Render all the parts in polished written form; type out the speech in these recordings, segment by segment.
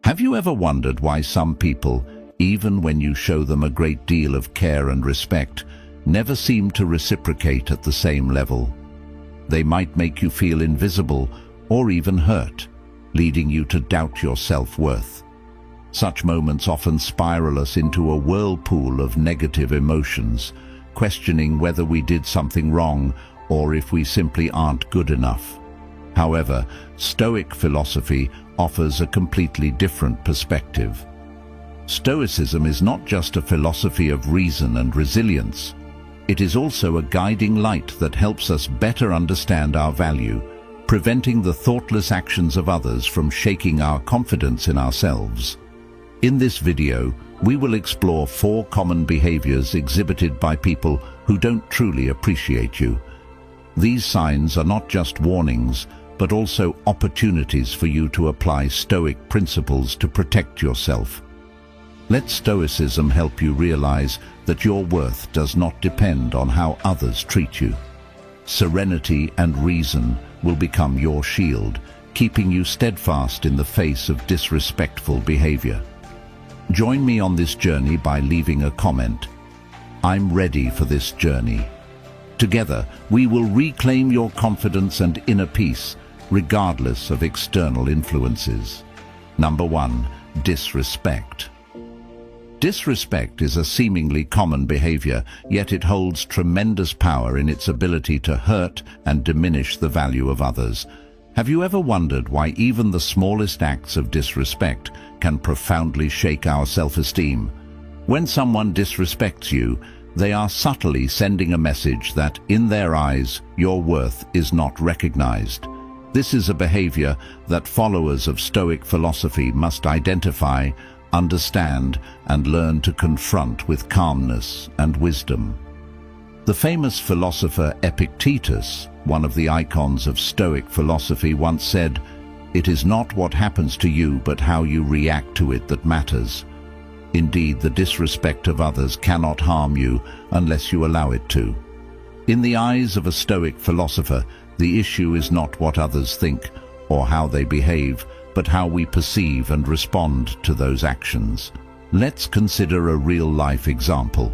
Have you ever wondered why some people, even when you show them a great deal of care and respect, never seem to reciprocate at the same level? They might make you feel invisible or even hurt, leading you to doubt your self-worth. Such moments often spiral us into a whirlpool of negative emotions, questioning whether we did something wrong or if we simply aren't good enough. However, Stoic philosophy offers a completely different perspective. Stoicism is not just a philosophy of reason and resilience. It is also a guiding light that helps us better understand our value, preventing the thoughtless actions of others from shaking our confidence in ourselves. In this video, we will explore 4 common behaviors exhibited by people who don't truly appreciate you. These signs are not just warnings, but also opportunities for you to apply Stoic principles to protect yourself. Let Stoicism help you realize that your worth does not depend on how others treat you. Serenity and reason will become your shield, keeping you steadfast in the face of disrespectful behavior. Join me on this journey by leaving a comment. I'm ready for this journey. Together, we will reclaim your confidence and inner peace, regardless of external influences. Number 1. Disrespect. Disrespect is a seemingly common behavior, yet it holds tremendous power in its ability to hurt and diminish the value of others. Have you ever wondered why even the smallest acts of disrespect can profoundly shake our self-esteem? When someone disrespects you, they are subtly sending a message that, in their eyes, your worth is not recognized. This is a behavior that followers of Stoic philosophy must identify, understand, and learn to confront with calmness and wisdom. The famous philosopher Epictetus, one of the icons of Stoic philosophy, once said, "It is not what happens to you but how you react to it that matters." Indeed, the disrespect of others cannot harm you unless you allow it to. In the eyes of a Stoic philosopher, the issue is not what others think or how they behave, but how we perceive and respond to those actions. Let's consider a real-life example.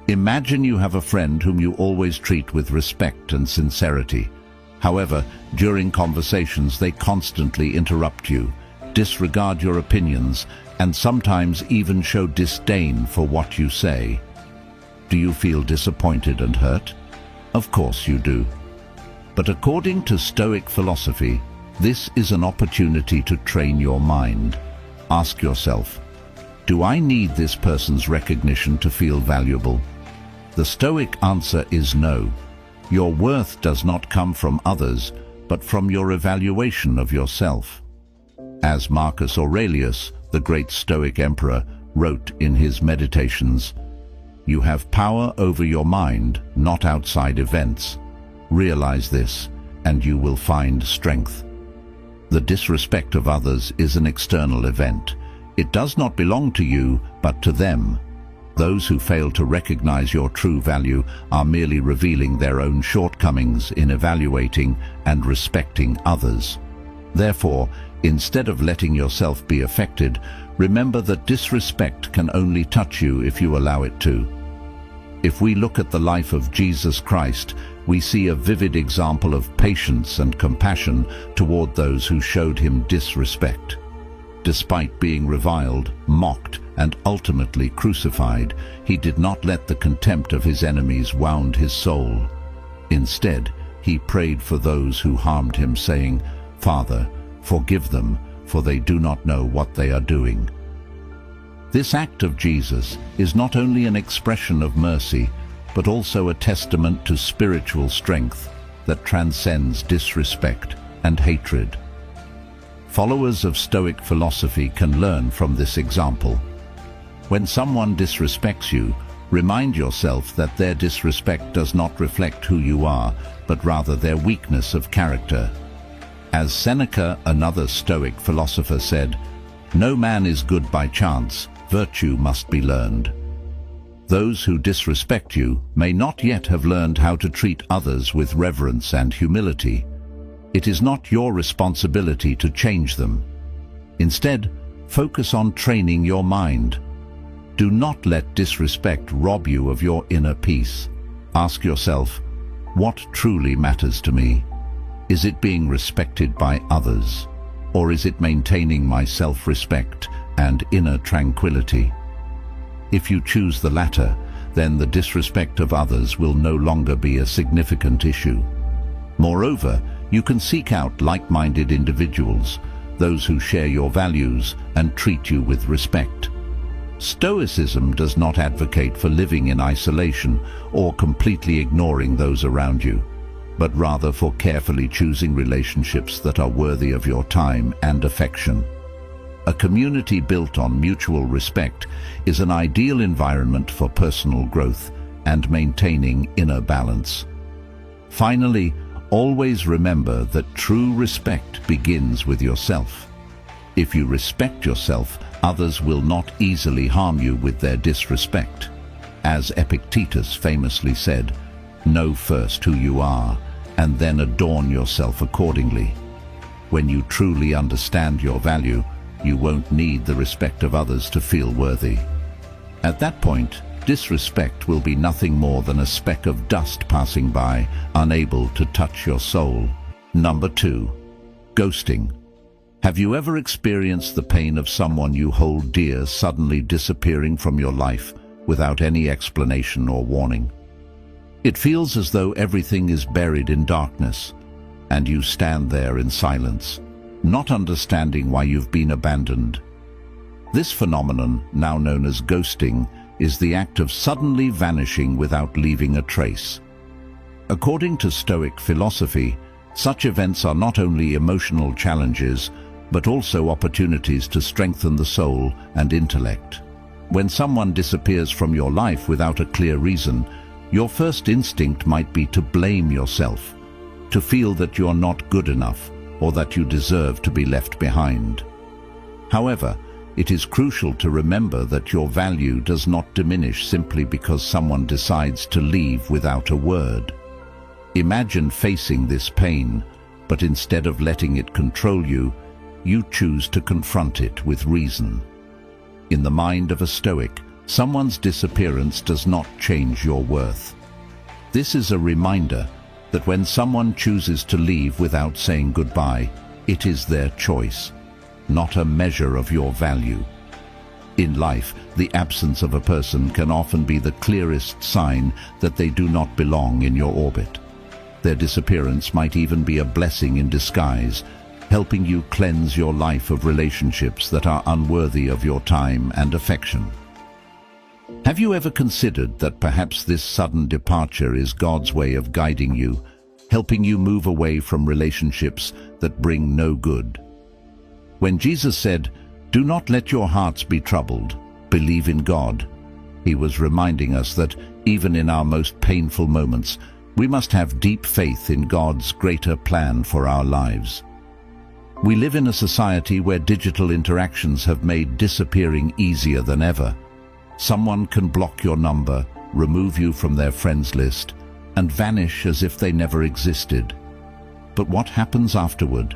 Imagine you have a friend whom you always treat with respect and sincerity. However, during conversations they constantly interrupt you, disregard your opinions, and sometimes even show disdain for what you say. Do you feel disappointed and hurt? Of course you do. But according to Stoic philosophy, this is an opportunity to train your mind. Ask yourself, do I need this person's recognition to feel valuable? The Stoic answer is no. Your worth does not come from others, but from your evaluation of yourself. As Marcus Aurelius, the great Stoic emperor, wrote in his Meditations, "You have power over your mind, not outside events. Realize this, and you will find strength." The disrespect of others is an external event. It does not belong to you, but to them. Those who fail to recognize your true value are merely revealing their own shortcomings in evaluating and respecting others. Therefore, instead of letting yourself be affected, remember that disrespect can only touch you if you allow it to. If we look at the life of Jesus Christ, we see a vivid example of patience and compassion toward those who showed him disrespect. Despite being reviled, mocked, and ultimately crucified, he did not let the contempt of his enemies wound his soul. Instead, he prayed for those who harmed him, saying, "Father, forgive them, for they do not know what they are doing." This act of Jesus is not only an expression of mercy, but also a testament to spiritual strength that transcends disrespect and hatred. Followers of Stoic philosophy can learn from this example. When someone disrespects you, remind yourself that their disrespect does not reflect who you are, but rather their weakness of character. As Seneca, another Stoic philosopher, said, "No man is good by chance, virtue must be learned." Those who disrespect you may not yet have learned how to treat others with reverence and humility. It is not your responsibility to change them. Instead, focus on training your mind. Do not let disrespect rob you of your inner peace. Ask yourself, what truly matters to me? Is it being respected by others? Or is it maintaining my self-respect and inner tranquility? If you choose the latter, then the disrespect of others will no longer be a significant issue. Moreover, you can seek out like-minded individuals, those who share your values and treat you with respect. Stoicism does not advocate for living in isolation or completely ignoring those around you, but rather for carefully choosing relationships that are worthy of your time and affection. A community built on mutual respect is an ideal environment for personal growth and maintaining inner balance. Finally, always remember that true respect begins with yourself. If you respect yourself, others will not easily harm you with their disrespect. As Epictetus famously said, "Know first who you are, and then adorn yourself accordingly." When you truly understand your value, you won't need the respect of others to feel worthy. At that point, disrespect will be nothing more than a speck of dust passing by, unable to touch your soul. Number 2. Ghosting. Have you ever experienced the pain of someone you hold dear suddenly disappearing from your life without any explanation or warning? It feels as though everything is buried in darkness, and you stand there in silence, not understanding why you've been abandoned. This phenomenon, now known as ghosting, is the act of suddenly vanishing without leaving a trace. According to Stoic philosophy, such events are not only emotional challenges, but also opportunities to strengthen the soul and intellect. When someone disappears from your life without a clear reason, your first instinct might be to blame yourself, to feel that you're not good enough, or that you deserve to be left behind. However, it is crucial to remember that your value does not diminish simply because someone decides to leave without a word. Imagine facing this pain, but instead of letting it control you, you choose to confront it with reason. In the mind of a Stoic, someone's disappearance does not change your worth. This is a reminder that when someone chooses to leave without saying goodbye, it is their choice, not a measure of your value. In life, the absence of a person can often be the clearest sign that they do not belong in your orbit. Their disappearance might even be a blessing in disguise, helping you cleanse your life of relationships that are unworthy of your time and affection. Have you ever considered that perhaps this sudden departure is God's way of guiding you, helping you move away from relationships that bring no good? When Jesus said, "Do not let your hearts be troubled, believe in God," he was reminding us that even in our most painful moments, we must have deep faith in God's greater plan for our lives. We live in a society where digital interactions have made disappearing easier than ever. Someone can block your number, remove you from their friends list, and vanish as if they never existed. But what happens afterward?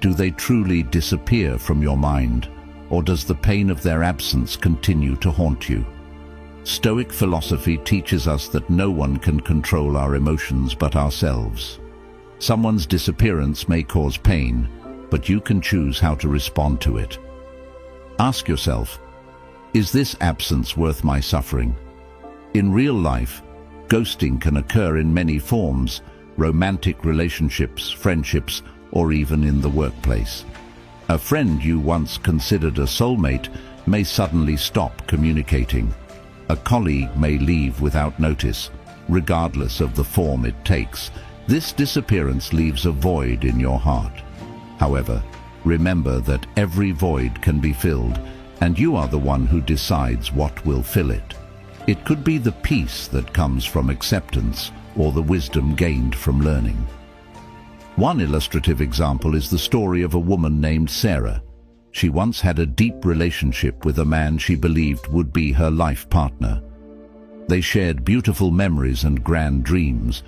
Do they truly disappear from your mind, or does the pain of their absence continue to haunt you? Stoic philosophy teaches us that no one can control our emotions but ourselves. Someone's disappearance may cause pain, but you can choose how to respond to it. Ask yourself, is this absence worth my suffering? In real life, ghosting can occur in many forms: romantic relationships, friendships, or even in the workplace. A friend you once considered a soulmate may suddenly stop communicating. A colleague may leave without notice, regardless of the form it takes. This disappearance leaves a void in your heart. However, remember that every void can be filled, and you are the one who decides what will fill it. It could be the peace that comes from acceptance, or the wisdom gained from learning. One illustrative example is the story of a woman named Sarah. She once had a deep relationship with a man she believed would be her life partner. They shared beautiful memories and grand dreams,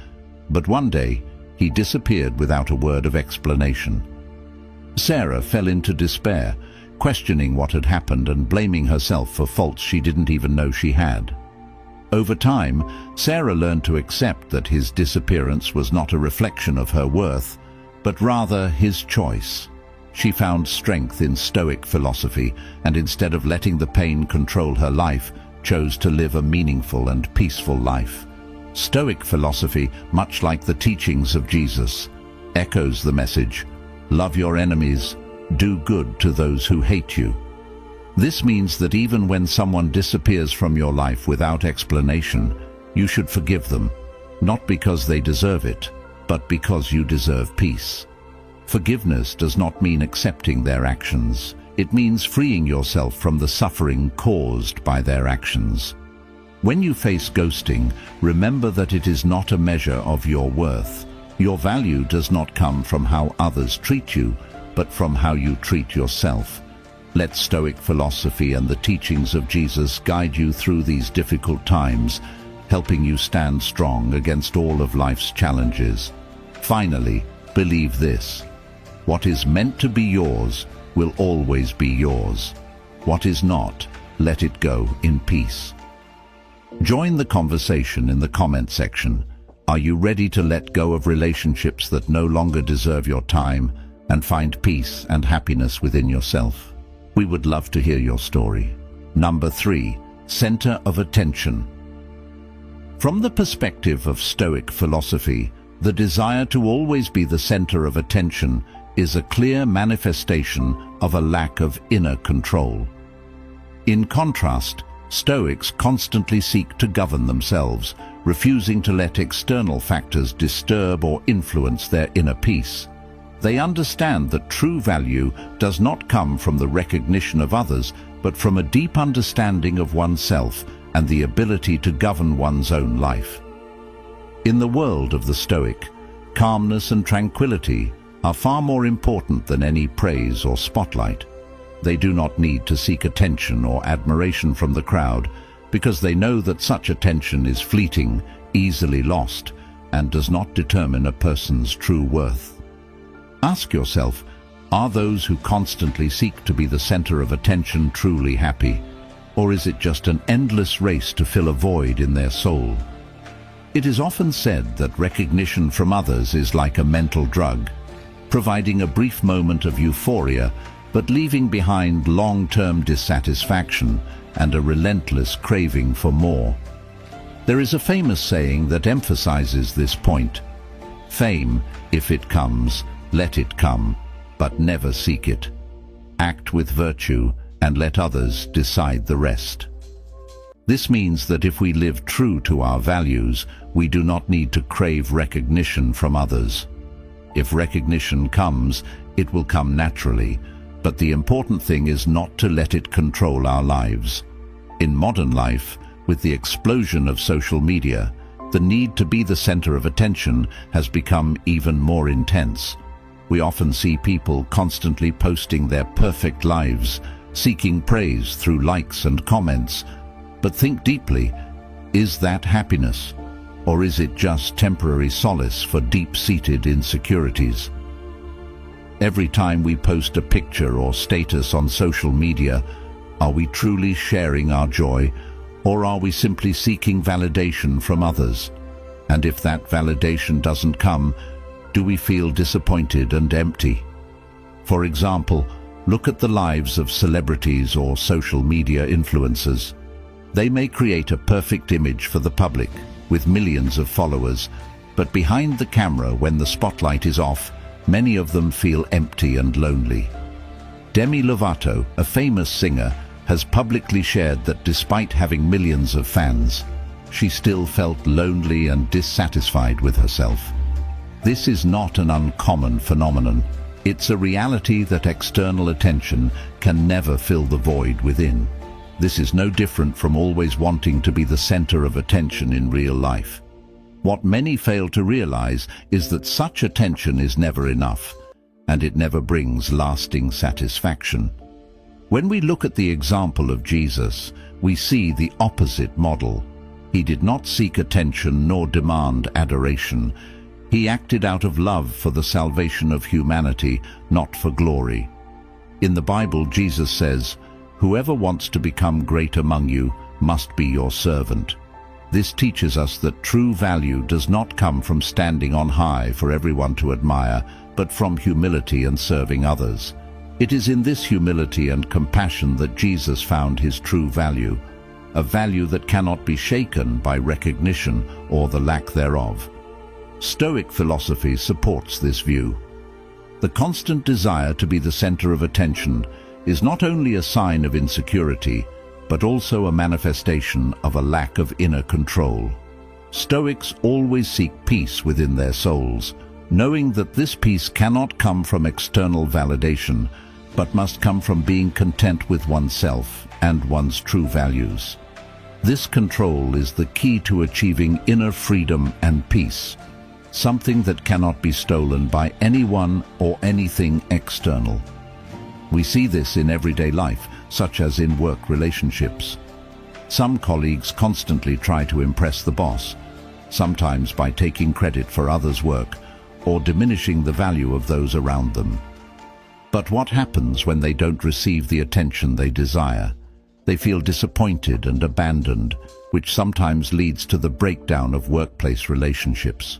but one day he disappeared without a word of explanation. Sarah fell into despair, questioning what had happened and blaming herself for faults she didn't even know she had. Over time, Sarah learned to accept that his disappearance was not a reflection of her worth, but rather his choice. She found strength in Stoic philosophy, and instead of letting the pain control her life, chose to live a meaningful and peaceful life. Stoic philosophy, much like the teachings of Jesus, echoes the message, "Love your enemies, do good to those who hate you." This means that even when someone disappears from your life without explanation, you should forgive them, not because they deserve it, but because you deserve peace. Forgiveness does not mean accepting their actions. It means freeing yourself from the suffering caused by their actions. When you face ghosting, remember that it is not a measure of your worth. Your value does not come from how others treat you, but from how you treat yourself. Let Stoic philosophy and the teachings of Jesus guide you through these difficult times, helping you stand strong against all of life's challenges. Finally, believe this: what is meant to be yours will always be yours. What is not, let it go in peace. Join the conversation in the comment section. Are you ready to let go of relationships that no longer deserve your time and find peace and happiness within yourself? We would love to hear your story. Number 3, center of attention. From the perspective of Stoic philosophy, the desire to always be the center of attention is a clear manifestation of a lack of inner control. In contrast, Stoics constantly seek to govern themselves, refusing to let external factors disturb or influence their inner peace. They understand that true value does not come from the recognition of others, but from a deep understanding of oneself and the ability to govern one's own life. In the world of the Stoic, calmness and tranquility are far more important than any praise or spotlight. They do not need to seek attention or admiration from the crowd, because they know that such attention is fleeting, easily lost, and does not determine a person's true worth. Ask yourself, are those who constantly seek to be the center of attention truly happy, or is it just an endless race to fill a void in their soul? It is often said that recognition from others is like a mental drug, providing a brief moment of euphoria, but leaving behind long-term dissatisfaction and a relentless craving for more. There is a famous saying that emphasizes this point: fame, if it comes, let it come, but never seek it. Act with virtue and let others decide the rest. This means that if we live true to our values, we do not need to crave recognition from others. If recognition comes, it will come naturally, but the important thing is not to let it control our lives. In modern life, with the explosion of social media, the need to be the center of attention has become even more intense. We often see people constantly posting their perfect lives, seeking praise through likes and comments. But think deeply, is that happiness? Or is it just temporary solace for deep-seated insecurities? Every time we post a picture or status on social media, are we truly sharing our joy, or are we simply seeking validation from others? And if that validation doesn't come, do we feel disappointed and empty? For example, look at the lives of celebrities or social media influencers. They may create a perfect image for the public, with millions of followers, but behind the camera, when the spotlight is off, many of them feel empty and lonely. Demi Lovato, a famous singer, has publicly shared that despite having millions of fans, she still felt lonely and dissatisfied with herself. This is not an uncommon phenomenon. It's a reality that external attention can never fill the void within. This is no different from always wanting to be the center of attention in real life. What many fail to realize is that such attention is never enough, and it never brings lasting satisfaction. When we look at the example of Jesus, we see the opposite model. He did not seek attention nor demand adoration. He acted out of love for the salvation of humanity, not for glory. In the Bible, Jesus says, "Whoever wants to become great among you must be your servant." This teaches us that true value does not come from standing on high for everyone to admire, but from humility and serving others. It is in this humility and compassion that Jesus found his true value, a value that cannot be shaken by recognition or the lack thereof. Stoic philosophy supports this view. The constant desire to be the center of attention is not only a sign of insecurity, but also a manifestation of a lack of inner control. Stoics always seek peace within their souls, knowing that this peace cannot come from external validation, but must come from being content with oneself and one's true values. This control is the key to achieving inner freedom and peace, something that cannot be stolen by anyone or anything external. We see this in everyday life, such as in work relationships. Some colleagues constantly try to impress the boss, sometimes by taking credit for others' work or diminishing the value of those around them. But what happens when they don't receive the attention they desire? They feel disappointed and abandoned, which sometimes leads to the breakdown of workplace relationships.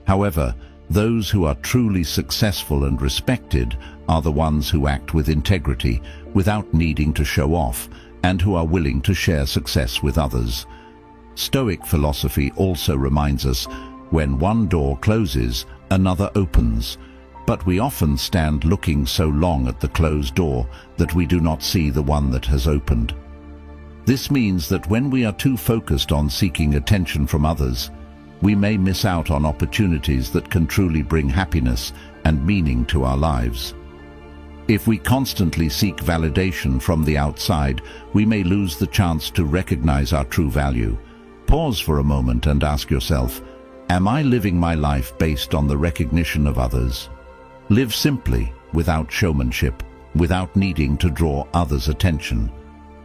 However, those who are truly successful and respected are the ones who act with integrity, without needing to show off, and who are willing to share success with others. Stoic philosophy also reminds us, when one door closes, another opens. But we often stand looking so long at the closed door that we do not see the one that has opened. This means that when we are too focused on seeking attention from others, we may miss out on opportunities that can truly bring happiness and meaning to our lives. If we constantly seek validation from the outside, we may lose the chance to recognize our true value. Pause for a moment and ask yourself, am I living my life based on the recognition of others? Live simply, without showmanship, without needing to draw others' attention.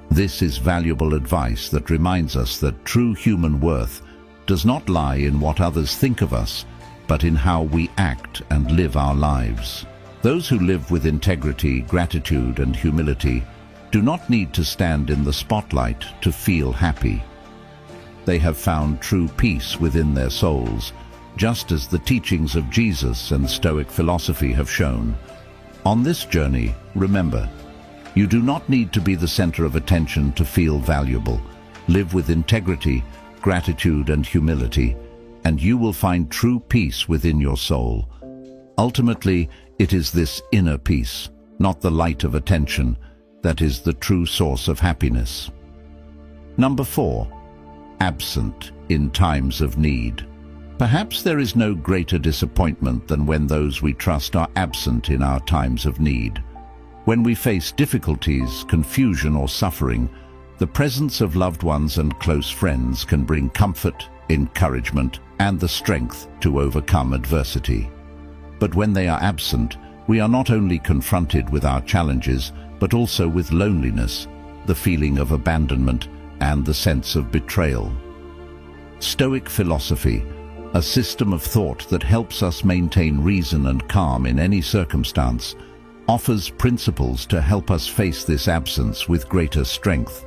This is valuable advice that reminds us that true human worth does not lie in what others think of us, but in how we act and live our lives. Those who live with integrity, gratitude, and humility do not need to stand in the spotlight to feel happy. They have found true peace within their souls, just as the teachings of Jesus and Stoic philosophy have shown. On this journey, remember, you do not need to be the center of attention to feel valuable. Live with integrity, gratitude, and humility, and you will find true peace within your soul. Ultimately, it is this inner peace, not the light of attention, that is the true source of happiness. Number 4. Absent in times of need. Perhaps there is no greater disappointment than when those we trust are absent in our times of need. When we face difficulties, confusion, or suffering, the presence of loved ones and close friends can bring comfort, encouragement, and the strength to overcome adversity. But when they are absent, we are not only confronted with our challenges, but also with loneliness, the feeling of abandonment, and the sense of betrayal. Stoic philosophy, a system of thought that helps us maintain reason and calm in any circumstance, offers principles to help us face this absence with greater strength.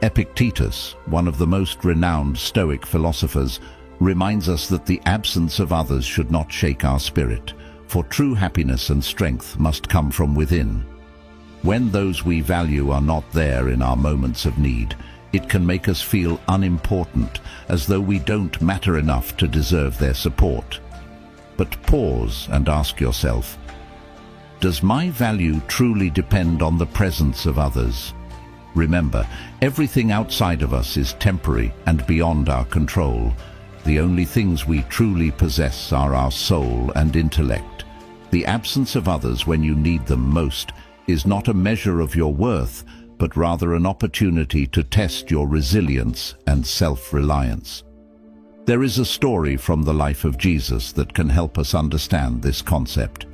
Epictetus, one of the most renowned Stoic philosophers, reminds us that the absence of others should not shake our spirit, for true happiness and strength must come from within. When those we value are not there in our moments of need, it can make us feel unimportant, as though we don't matter enough to deserve their support. But pause and ask yourself, does my value truly depend on the presence of others? Remember, everything outside of us is temporary and beyond our control. The only things we truly possess are our soul and intellect. The absence of others when you need them most is not a measure of your worth, but rather an opportunity to test your resilience and self-reliance. There is a story from the life of Jesus that can help us understand this concept.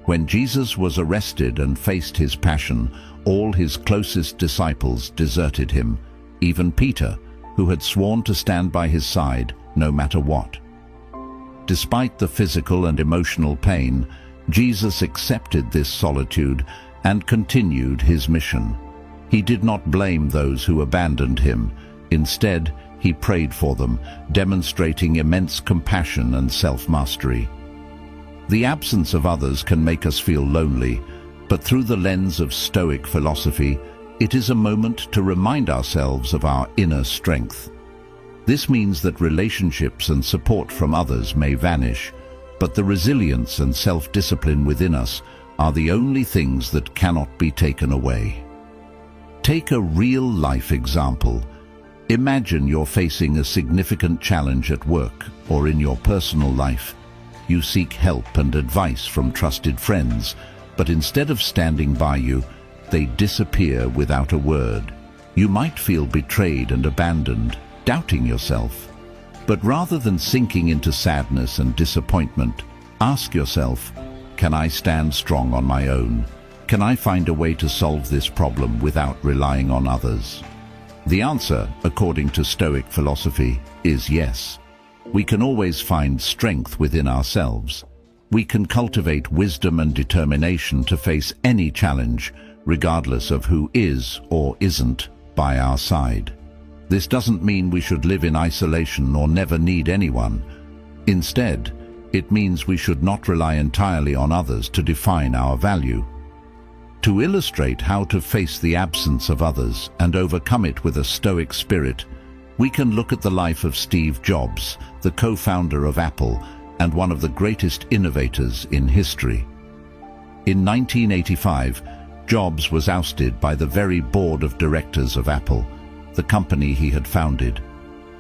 When Jesus was arrested and faced his passion, all his closest disciples deserted him, even Peter, who had sworn to stand by his side no matter what. Despite the physical and emotional pain, Jesus accepted this solitude and continued his mission. He did not blame those who abandoned him. Instead, he prayed for them, demonstrating immense compassion and self-mastery. The absence of others can make us feel lonely, but through the lens of Stoic philosophy, it is a moment to remind ourselves of our inner strength. This means that relationships and support from others may vanish, but the resilience and self-discipline within us are the only things that cannot be taken away. Take a real-life example. Imagine you're facing a significant challenge at work or in your personal life. You seek help and advice from trusted friends, but instead of standing by you, they disappear without a word. You might feel betrayed and abandoned, doubting yourself. But rather than sinking into sadness and disappointment, ask yourself, can I stand strong on my own? Can I find a way to solve this problem without relying on others? The answer, according to Stoic philosophy, is yes. We can always find strength within ourselves. We can cultivate wisdom and determination to face any challenge, regardless of who is or isn't by our side. This doesn't mean we should live in isolation or never need anyone. Instead, it means we should not rely entirely on others to define our value. To illustrate how to face the absence of others and overcome it with a Stoic spirit, we can look at the life of Steve Jobs, the co-founder of Apple and one of the greatest innovators in history. In 1985, Jobs was ousted by the very board of directors of Apple, the company he had founded.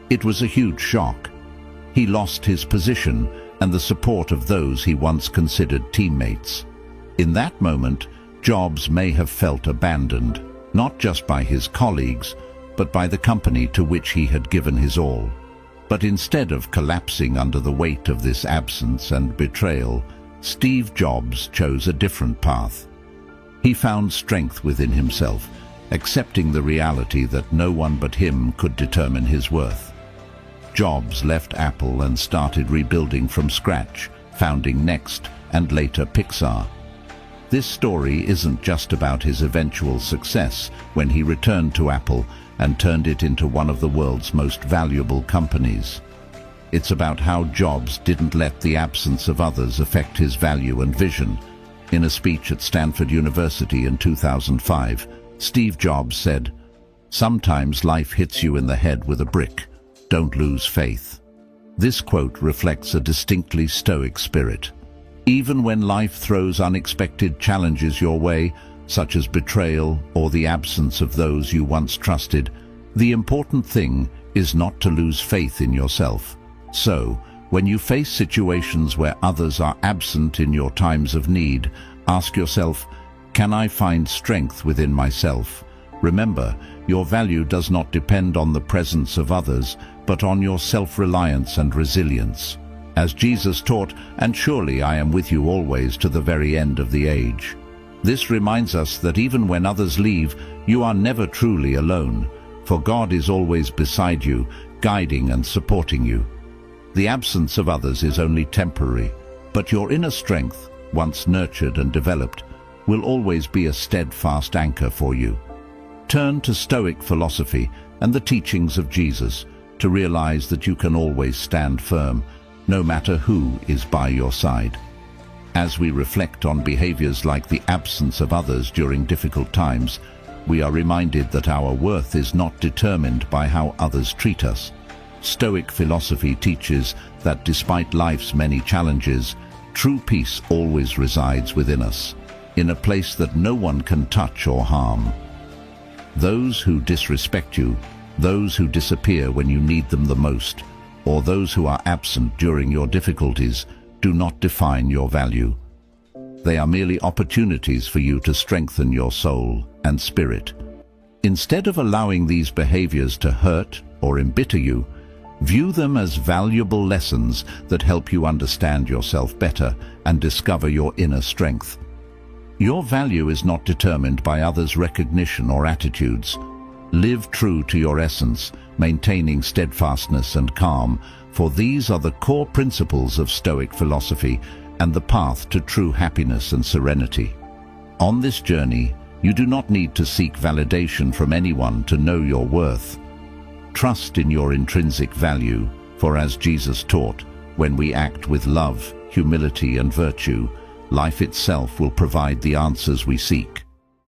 It was a huge shock. He lost his position and the support of those he once considered teammates. In that moment, Jobs may have felt abandoned, not just by his colleagues, but by the company to which he had given his all. But instead of collapsing under the weight of this absence and betrayal, Steve Jobs chose a different path. He found strength within himself, accepting the reality that no one but him could determine his worth. Jobs left Apple and started rebuilding from scratch, founding Next and later Pixar. This story isn't just about his eventual success when he returned to Apple and turned it into one of the world's most valuable companies. It's about how Jobs didn't let the absence of others affect his value and vision. In a speech at Stanford University in 2005, Steve Jobs said, "Sometimes life hits you in the head with a brick. Don't lose faith." This quote reflects a distinctly Stoic spirit. Even when life throws unexpected challenges your way, such as betrayal or the absence of those you once trusted, the important thing is not to lose faith in yourself. So, when you face situations where others are absent in your times of need, ask yourself, can I find strength within myself? Remember, your value does not depend on the presence of others, but on your self-reliance and resilience. As Jesus taught, "And surely I am with you always to the very end of the age." This reminds us that even when others leave, you are never truly alone, for God is always beside you, guiding and supporting you. The absence of others is only temporary, but your inner strength, once nurtured and developed, will always be a steadfast anchor for you. Turn to Stoic philosophy and the teachings of Jesus to realize that you can always stand firm, no matter who is by your side. As we reflect on behaviors like the absence of others during difficult times, we are reminded that our worth is not determined by how others treat us. Stoic philosophy teaches that despite life's many challenges, true peace always resides within us, in a place that no one can touch or harm. Those who disrespect you, those who disappear when you need them the most, or those who are absent during your difficulties, do not define your value. They are merely opportunities for you to strengthen your soul and spirit. Instead of allowing these behaviors to hurt or embitter you, view them as valuable lessons that help you understand yourself better and discover your inner strength. Your value is not determined by others' recognition or attitudes. Live true to your essence, maintaining steadfastness and calm, for these are the core principles of Stoic philosophy and the path to true happiness and serenity. On this journey, you do not need to seek validation from anyone to know your worth. Trust in your intrinsic value, for as Jesus taught, when we act with love, humility and virtue, life itself will provide the answers we seek.